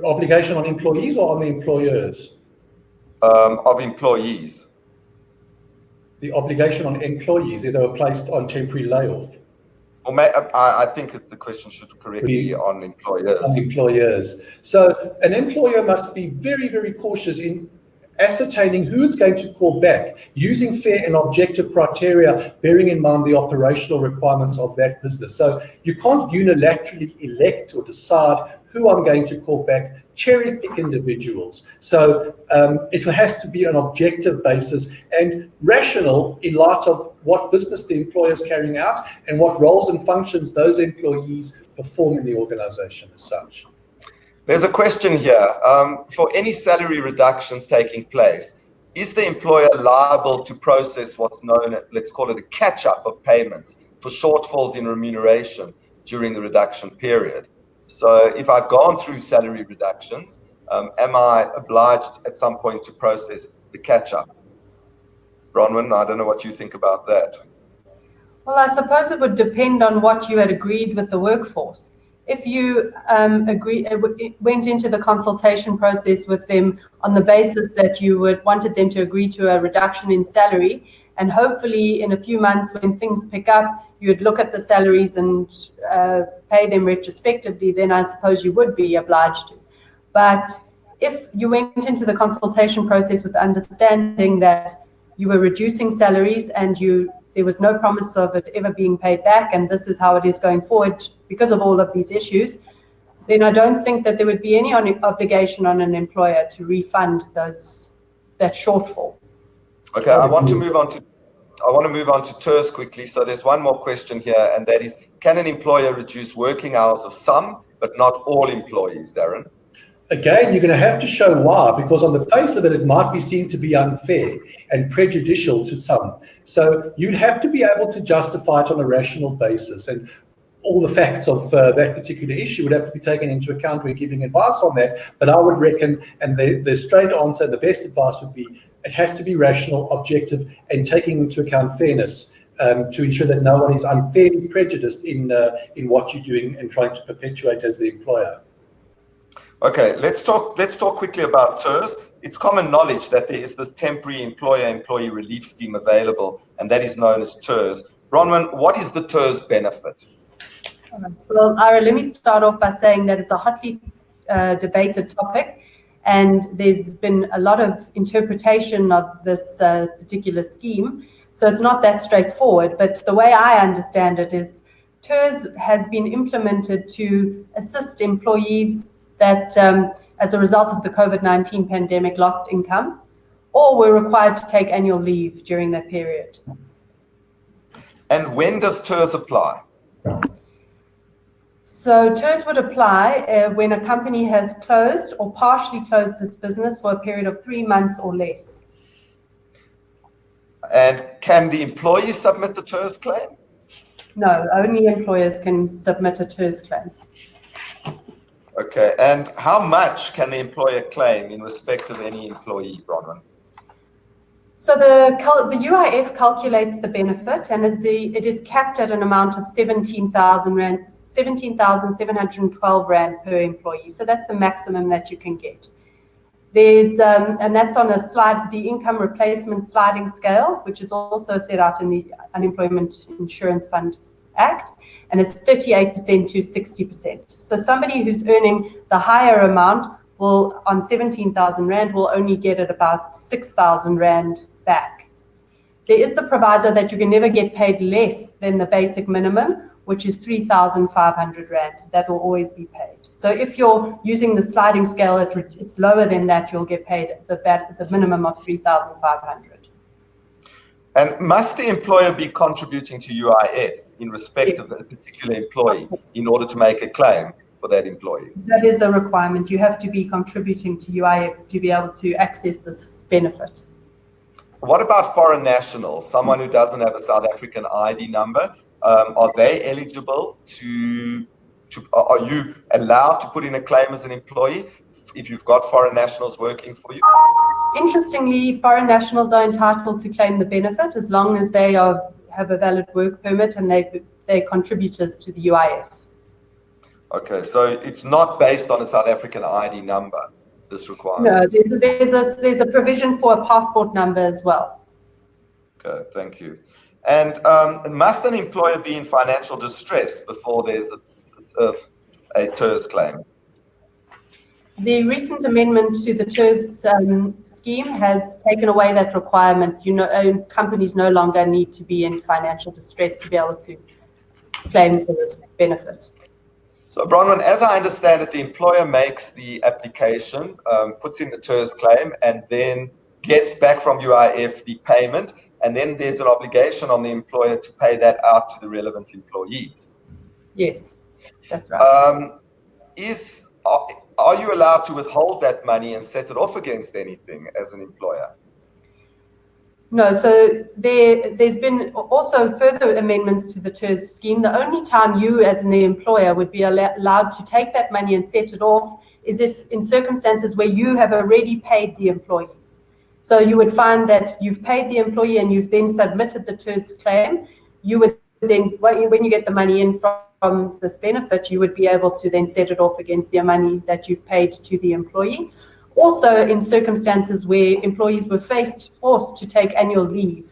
Obligation on employees or on the employers? Of employees. The obligation on employees if they were placed on temporary layoff. Or I think the question should correctly be on employers. On employers. So an employer must be very, very cautious in ascertaining who it's going to call back, using fair and objective criteria, bearing in mind the operational requirements of that business. So you can't unilaterally elect or decide who I'm going to call back, cherry pick individuals. So it has to be an objective basis and rational in light of what business the employer is carrying out and what roles and functions those employees perform in the organization as such. There's a question here. For any salary reductions taking place, is the employer liable to process what's known as, let's call it a catch-up of payments for shortfalls in remuneration during the reduction period? So if I've gone through salary reductions, am I obliged at some point to process the catch-up? Bronwyn, I don't know what you think about that. Well, I suppose it would depend on what you had agreed with the workforce. If you went into the consultation process with them on the basis that you wanted them to agree to a reduction in salary, and hopefully in a few months when things pick up, you would look at the salaries and pay them retrospectively, then I suppose you would be obliged to. But if you went into the consultation process with the understanding that you were reducing salaries and there was no promise of it ever being paid back, and this is how it is going forward because of all of these issues, then I don't think that there would be any obligation on an employer to refund that shortfall. Okay, I want to move on to TERS quickly. So there's one more question here, and that is, can an employer reduce working hours of some but not all employees, Darren? Again, you're going to have to show why, because on the face of it, it might be seen to be unfair and prejudicial to some. So you'd have to be able to justify it on a rational basis, and all the facts of that particular issue would have to be taken into account when giving advice on that. But I would reckon, and the straight answer, the best advice would be, it has to be rational, objective, and taking into account fairness to ensure that no one is unfairly prejudiced in what you're doing and trying to perpetuate as the employer. Okay, let's talk quickly about TERS. It's common knowledge that there is this temporary employer-employee relief scheme available, and that is known as TERS. Bronwyn, what is the TERS benefit? Well, Ira, let me start off by saying that it's a hotly debated topic, and there's been a lot of interpretation of this particular scheme. So it's not that straightforward, but the way I understand it is TERS has been implemented to assist employees that, as a result of the COVID-19 pandemic, lost income or were required to take annual leave during that period. And when does TERS apply? So TERS would apply when a company has closed or partially closed its business for a period of 3 months or less. And can the employee submit the TERS claim? No, only employers can submit a TERS claim. Okay, and how much can the employer claim in respect of any employee, Bronwyn? So the UIF calculates the benefit, and it is capped at an amount of 17,712 Rand per employee. So that's the maximum that you can get. There's, and that's on a slide, the income replacement sliding scale, which is also set out in the Unemployment Insurance Fund Act, and it's 38% to 60%. So somebody who's earning the higher amount will, on 17,000 Rand, will only get at about 6,000 Rand back. There is the proviso that you can never get paid less than the basic minimum, which is 3,500 Rand. That will always be paid. So if you're using the sliding scale, it's lower than that, you'll get paid the minimum of 3,500. And must the employer be contributing to UIF in respect of a particular employee in order to make a claim for that employee? That is a requirement. You have to be contributing to UIF to be able to access this benefit. What about foreign nationals, someone who doesn't have a South African ID number? Are they eligible are you allowed to put in a claim as an employee if you've got foreign nationals working for you? Interestingly, foreign nationals are entitled to claim the benefit as long as they have a valid work permit and they're contributors to the UIF. Okay, so it's not based on a South African ID number, this requirement? No, there's a provision for a passport number as well. Okay, thank you. And must an employer be in financial distress before there's a TERS claim? The recent amendment to the TERS scheme has taken away that requirement. Companies no longer need to be in financial distress to be able to claim for this benefit. So, Bronwyn, as I understand it, the employer makes the application, puts in the TERS claim, and then gets back from UIF the payment, and then there's an obligation on the employer to pay that out to the relevant employees. Yes, that's right. Are you allowed to withhold that money and set it off against anything as an employer? No, so there's been also further amendments to the TERS scheme. The only time you as the employer would be allowed to take that money and set it off is if in circumstances where you have already paid the employee. So you would find that you've paid the employee and you've then submitted the TERS claim. You would then, when you get the money in from this benefit, you would be able to then set it off against the money that you've paid to the employee. Also, in circumstances where employees were forced to take annual leave,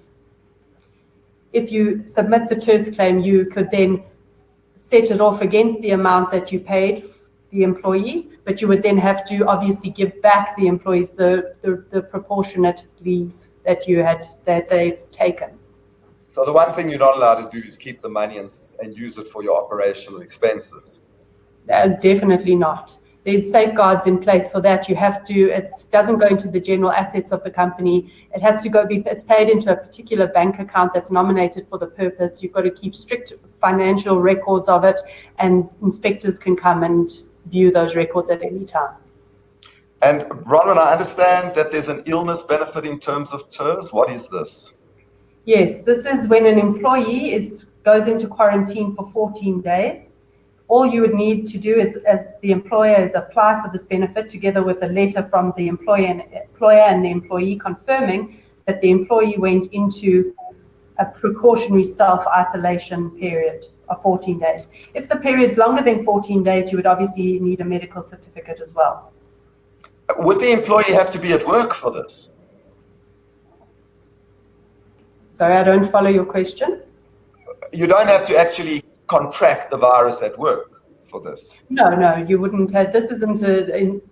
if you submit the TERS claim, you could then set it off against the amount that you paid the employees, but you would then have to obviously give back the employees the proportionate leave that they've taken. So the one thing you're not allowed to do is keep the money and use it for your operational expenses. Definitely not. There's safeguards in place for that. You have to, it doesn't go into the general assets of the company. It has to it's paid into a particular bank account that's nominated for the purpose. You've got to keep strict financial records of it, and inspectors can come and view those records at any time. And Bronwyn, I understand that there's an illness benefit in terms of TERS. What is this? Yes, this is when an employee goes into quarantine for 14 days. All you would need to do as the employer is apply for this benefit together with a letter from the employer and the employee confirming that the employee went into a precautionary self-isolation period of 14 days. If the period's longer than 14 days, you would obviously need a medical certificate as well. Would the employee have to be at work for this? Sorry, I don't follow your question. You don't have to actually contract the virus at work for this? No, you wouldn't have. This isn't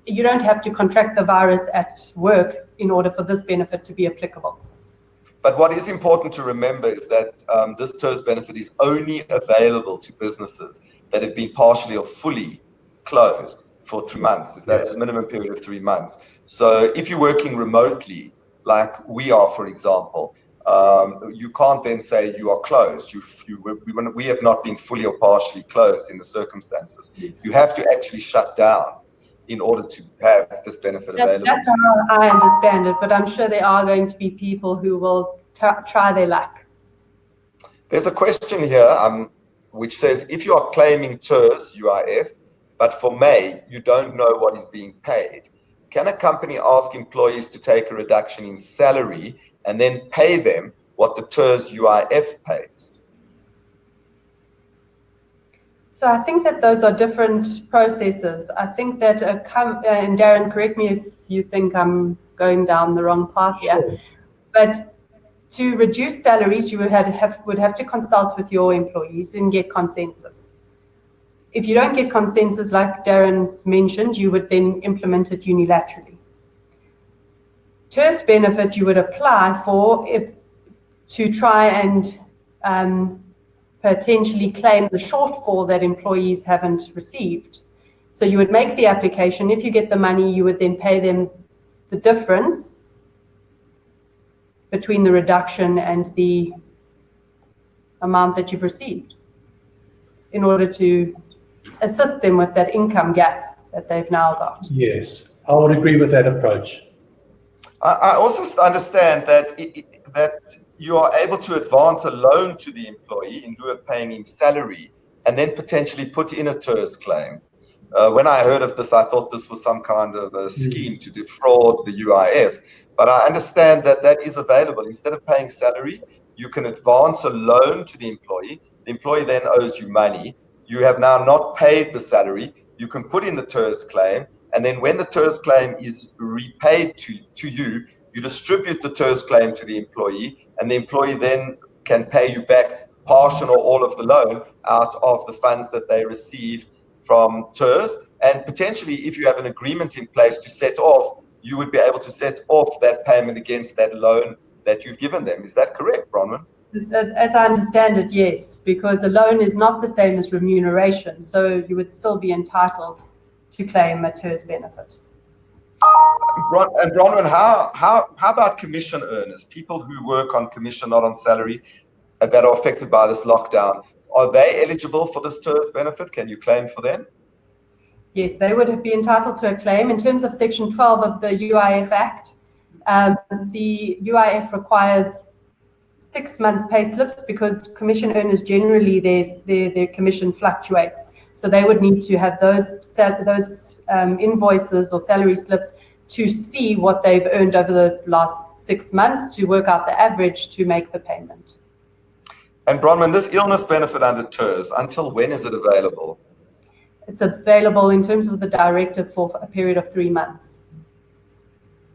you don't have to contract the virus at work in order for this benefit to be applicable. But what is important to remember is that this TERS benefit is only available to businesses that have been partially or fully closed for 3 months. Is that a minimum period of 3 months? So if you're working remotely, like we are, for example, you can't then say you are closed. We have not been fully or partially closed in the circumstances. You have to actually shut down in order to have this benefit available. That's how I understand it, but I'm sure there are going to be people who will try their luck. There's a question here which says, if you are claiming TERS, UIF, but for May, you don't know what is being paid, can a company ask employees to take a reduction in salary and then pay them what the TERS UIF pays? So I think that those are different processes. I think that, and Darren, correct me if you think I'm going down the wrong path here, Sure. but to reduce salaries, you would have to consult with your employees and get consensus. If you don't get consensus, like Darren's mentioned, you would then implement it unilaterally. TERS benefit you would apply for to try and potentially claim the shortfall that employees haven't received. So you would make the application. If you get the money, you would then pay them the difference between the reduction and the amount that you've received in order to assist them with that income gap that they've now got. Yes, I would agree with that approach. I also understand that that you are able to advance a loan to the employee in lieu of paying him salary and then potentially put in a TERS claim. When I heard of this, I thought this was some kind of a scheme to defraud the UIF. But I understand that that is available. Instead of paying salary, you can advance a loan to the employee. The employee then owes you money. You have now not paid the salary. You can put in the TERS claim. And then when the TERS claim is repaid to you, you distribute the TERS claim to the employee, and the employee then can pay you back partial or all of the loan out of the funds that they received from TERS. And potentially, if you have an agreement in place to set off, you would be able to set off that payment against that loan that you've given them. Is that correct, Bronwyn? As I understand it, yes, because a loan is not the same as remuneration, so you would still be entitled to claim a TERS benefit. And Bronwyn, how about commission earners, people who work on commission, not on salary, that are affected by this lockdown? Are they eligible for this TERS benefit? Can you claim for them? Yes, they would be entitled to a claim. In terms of Section 12 of the UIF Act, the UIF requires 6 months pay slips because commission earners generally their commission fluctuates. So they would need to have those invoices or salary slips to see what they've earned over the last 6 months to work out the average to make the payment. And Bronwyn, this illness benefit under TERS, until when is it available? It's available in terms of the directive for a period of 3 months.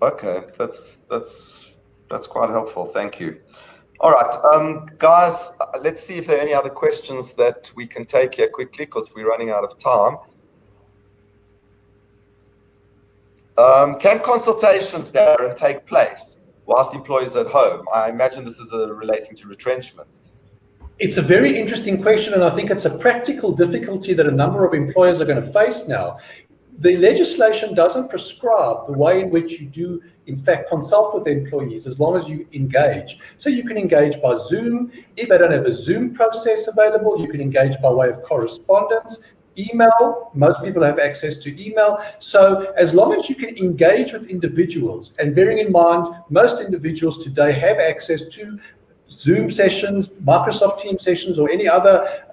Okay, that's quite helpful. Thank you. All right, guys, let's see if there are any other questions that we can take here quickly because we're running out of time. Can consultations, Darren, take place whilst employees are at home? I imagine this is relating to retrenchments. It's a very interesting question, and I think it's a practical difficulty that a number of employers are going to face now. The legislation doesn't prescribe the way in which you do, in fact, consult with employees as long as you engage. So you can engage by Zoom. If they don't have a Zoom process available, you can engage by way of correspondence, email. Most people have access to email. So as long as you can engage with individuals, and bearing in mind, most individuals today have access to Zoom sessions, Microsoft Teams sessions, or any other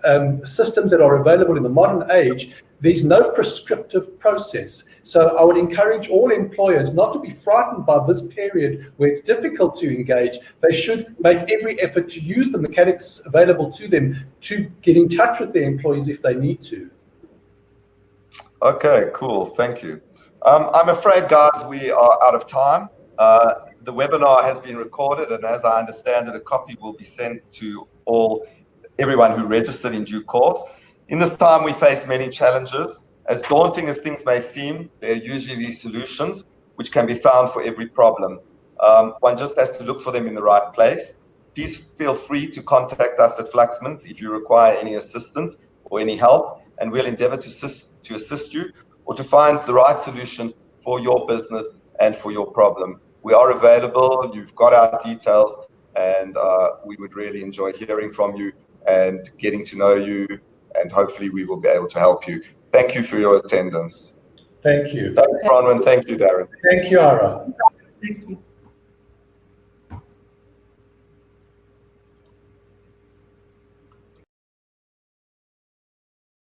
systems that are available in the modern age, there's no prescriptive process. So I would encourage all employers not to be frightened by this period where it's difficult to engage. They should make every effort to use the mechanics available to them to get in touch with their employees if they need to. Okay, cool. Thank you. I'm afraid, guys, we are out of time. The webinar has been recorded, and as I understand it, a copy will be sent to everyone who registered in due course. In this time, we face many challenges. As daunting as things may seem, there are usually solutions which can be found for every problem. One just has to look for them in the right place. Please feel free to contact us at Fluxmans if you require any assistance or any help, and we'll endeavor to assist you or to find the right solution for your business and for your problem. We are available, you've got our details, and we would really enjoy hearing from you and getting to know you, and hopefully we will be able to help you. Thank you for your attendance. Thank you. Thanks, Bronwyn. Thank you, Darren. Thank you, Ara. Thank you.